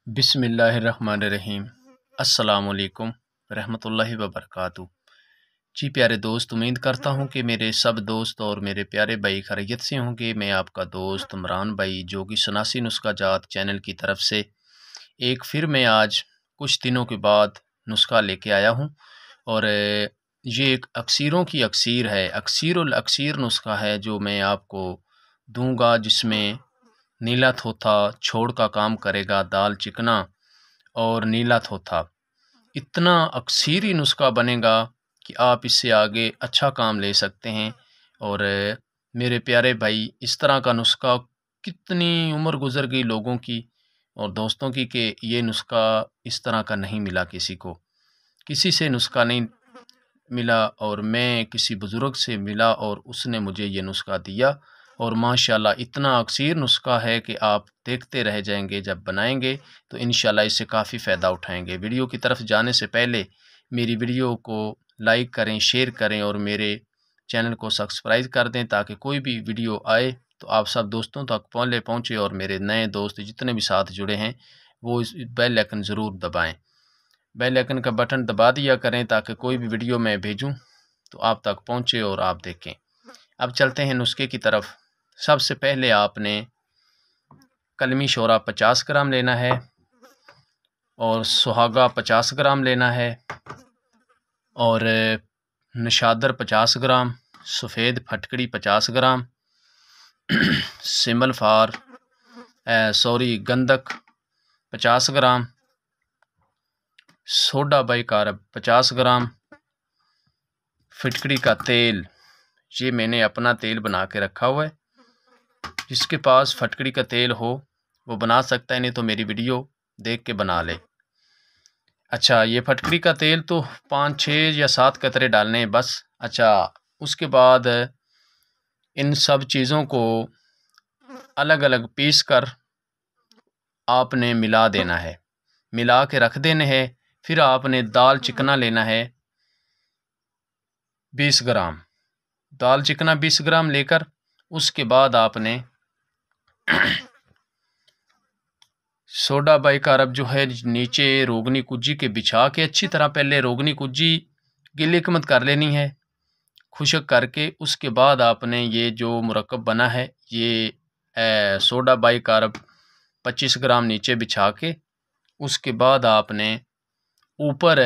बिस्मिल्लाहिर्रहमानिर्रहीम। अस्सलाम वालेकुम रहमतुल्लाहि व बरकातहू। जी प्यारे दोस्त, उम्मीद करता हूँ कि मेरे सब दोस्त और मेरे प्यारे भाई खैरियत से होंगे। मैं आपका दोस्त इमरान भाई जो कि सनासी नुस्खा जात चैनल की तरफ से एक फिर मैं आज कुछ दिनों के बाद नुस्खा लेके आया हूँ। और ये एक अक्सीरों की अक्सीर है, अक्सीरुल अक्सीर नुस्खा है जो मैं आपको दूंगा, जिसमें नीला थोथा छोड़ का काम करेगा, दाल चिकना और नीला थोथा। इतना अक्सीरी नुस्खा बनेगा कि आप इससे आगे अच्छा काम ले सकते हैं। और मेरे प्यारे भाई, इस तरह का नुस्खा कितनी उम्र गुज़र गई लोगों की और दोस्तों की कि ये नुस्खा इस तरह का नहीं मिला, किसी से नुस्खा नहीं मिला। और मैं किसी बुज़ुर्ग से मिला और उसने मुझे ये नुस्खा दिया और माशाल्लाह इतना अक्सीर नुस्खा है कि आप देखते रह जाएंगे। जब बनाएंगे तो इंशाल्लाह इससे काफ़ी फ़ायदा उठाएंगे। वीडियो की तरफ जाने से पहले मेरी वीडियो को लाइक करें, शेयर करें और मेरे चैनल को सब्सक्राइब कर दें ताकि कोई भी वीडियो आए तो आप सब दोस्तों तक पहुँचे। और मेरे नए दोस्त जितने भी साथ जुड़े हैं वो इस बेल आइकन ज़रूर दबाएँ। बेल आइकन का बटन दबा दिया करें ताकि कोई भी वीडियो मैं भेजूं तो आप तक पहुंचे और आप देखें। अब चलते हैं नुस्खे की तरफ। सबसे पहले आपने कलमी शोरा 50 ग्राम लेना है और सुहागा 50 ग्राम लेना है और नशादर 50 ग्राम, सफ़ेद फटकड़ी 50 ग्राम, सिमल फार गंधक 50 ग्राम, सोडा बाइकारब 50 ग्राम, फिटकड़ी का तेल, ये मैंने अपना तेल बना के रखा हुआ है। जिसके पास फटकड़ी का तेल हो वो बना सकता है, नहीं तो मेरी वीडियो देख के बना ले। अच्छा, ये फटकड़ी का तेल तो 5, 6 या 7 कतरे डालने हैं बस। अच्छा, उसके बाद इन सब चीज़ों को अलग अलग पीस कर आपने मिला देना है, मिला के रख देने हैं। फिर आपने दाल चिकना लेना है 20 ग्राम, दाल चिकना 20 ग्राम लेकर उसके बाद आपने सोडा बाइकारब जो है नीचे रोगनी कुज्जी के बिछा के अच्छी तरह पहले रोगनी कुज्जी गिली मत कर लेनी है, खुश्क करके। उसके बाद आपने ये जो मुरक्कब बना है ये सोडा बाइकारब 25 ग्राम नीचे बिछा के उसके बाद आपने ऊपर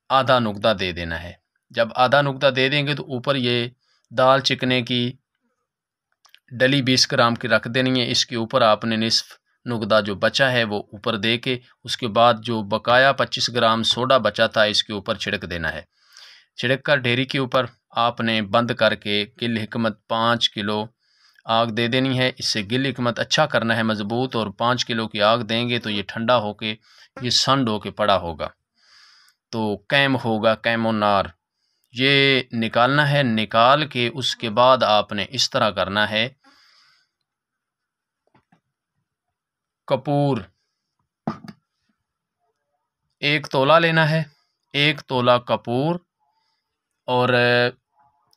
आधा नुकदा दे देना है। जब आधा नुकदा दे देंगे तो ऊपर ये दाल चिकने की डली 20 ग्राम की रख देनी है। इसके ऊपर आपने निस्फ नुकदा जो बचा है वो ऊपर दे के उसके बाद जो बकाया 25 ग्राम सोडा बचा था इसके ऊपर छिड़क देना है। छिड़क कर ढेरी के ऊपर आपने बंद करके गिल हिकमत 5 किलो आग दे देनी है। इससे गिल हिकमत अच्छा करना है मज़बूत, और 5 किलो की आग देंगे तो ये ठंडा होके ये संड होके पड़ा होगा तो कैम होगा, कैमो नार ये निकालना है। निकाल के उसके बाद आपने इस तरह करना है, कपूर 1 तोला लेना है, 1 तोला कपूर। और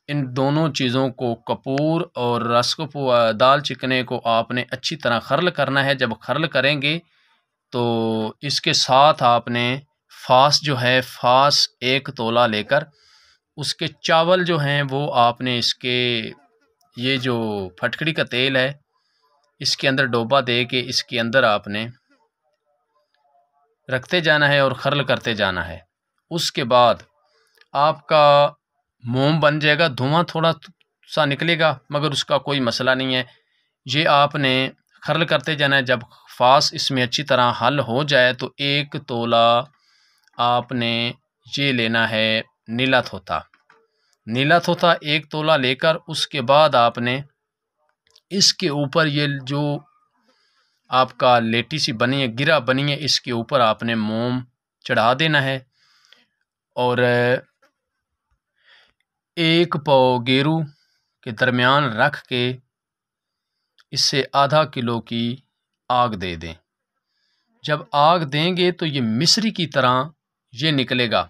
इन दोनों चीज़ों को, कपूर और रस को, दाल चिकने को आपने अच्छी तरह खरल करना है। जब खरल करेंगे तो इसके साथ आपने फास जो है, फास 1 तोला लेकर उसके चावल जो हैं वो आपने इसके ये जो फटकड़ी का तेल है इसके अंदर डोबा दे के इसके अंदर आपने रखते जाना है और खरल करते जाना है। उसके बाद आपका मोम बन जाएगा। धुआं थोड़ा सा निकलेगा मगर उसका कोई मसला नहीं है। ये आपने खरल करते जाना है। जब फास इसमें अच्छी तरह हल हो जाए तो 1 तोला आपने ये लेना है नीला थोथा। नीला थोथा 1 तोला लेकर उसके बाद आपने इसके ऊपर ये जो आपका लेटी सी बनी है, गिरा बनी है, इसके ऊपर आपने मोम चढ़ा देना है। और 1 पाव गेरू के दरमियान रख के इससे आधा किलो की आग दे दें। जब आग देंगे तो ये मिश्री की तरह ये निकलेगा।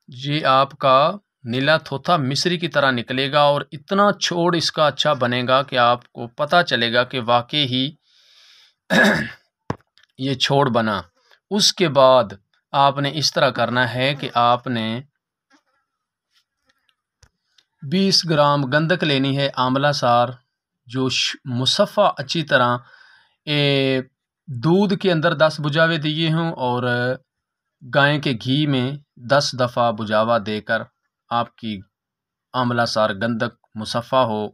ये आपका नीला थोथा मिश्री की तरह निकलेगा और इतना छोड़ इसका अच्छा बनेगा कि आपको पता चलेगा कि वाकई ही یہ چھوڑ بنا، اس کے بعد آپ نے اس طرح کرنا ہے کہ آپ نے 20 گرام گندک لینی ہے آملہ سار، جو مصفہ اچھی طرح دودھ کے اندر 10 بجاوے دیے ہوں اور گائے کے گھی میں 10 دفعہ بجاوا دے کر آپ کی آملہ سار گندک مصفہ ہو،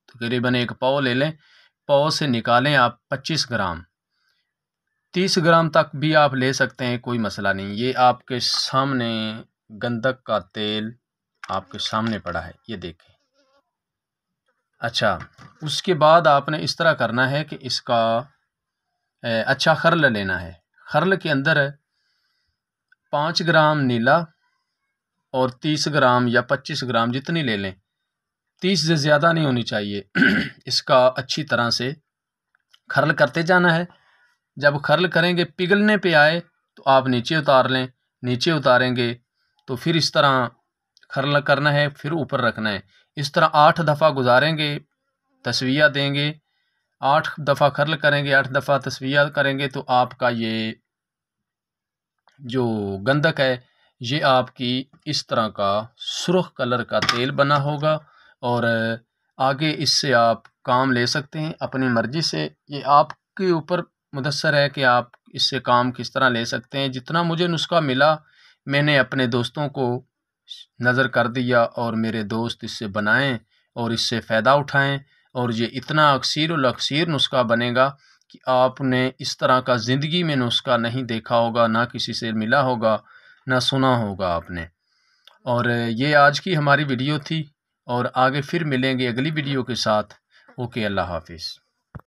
تقریباً 1 پاؤ لے لیں، پاؤ سے نکالیں آپ 25 گرام، 30 گرام تک بھی آپ لے سکتے ہیں، کوئی مسئلہ نہیں۔ یہ آپ کے سامنے گندک کا تیل آپ کے سامنے پڑا ہے، یہ دیکھیں۔ اچھا، اس کے بعد آپ نے اس طرح کرنا ہے کہ اس کا اچھا خرل لینا ہے۔ خرل کے اندر 5 گرام نیلا اور 30 گرام یا 25 گرام جتنی لے لیں، 30 سے زیادہ نہیں ہونی چاہیے۔ اس کا اچھی طرح سے خرل کرتے جانا ہے۔ جب خرل کریں گے پگھلنے پہ آئے تو آپ نیچے اتار لیں، نیچے اتاریں گے تو پھر اس طرح خرل کرنا ہے، پھر اوپر رکھنا ہے۔ اس طرح 8 دفعہ گزاریں گے، تسویہ دیں گے، 8 دفعہ خرل کریں گے، 8 دفعہ تسویہ کریں گے تو آپ کا یہ جو گندک ہے یہ آپ کی اس طرح کا سرخ کلر کا تیل بنا ہوگا، اور آگے اس سے آپ کام لے سکتے ہیں اپنی مرضی سے۔ یہ آپ کے اوپر منحصر ہے کہ آپ اس سے کام کس طرح لے سکتے ہیں۔ جتنا مجھے نسخہ ملا میں نے اپنے دوستوں کو نظر کر دیا، اور میرے دوست اس سے بنائیں اور اس سے فائدہ اٹھائیں، اور یہ اتنا اکثیر الاکثیر نسخہ بنے گا کہ آپ نے اس طرح کا زندگی میں نسخہ نہیں دیکھا ہوگا، نہ کسی سے ملا ہوگا، نہ سنا ہوگا آپ نے۔ اور یہ آج کی ہماری ویڈیو تھی، اور آگے پھر ملیں گے اگلی ویڈیو کے ساتھ۔ اوکے، اللہ حافظ۔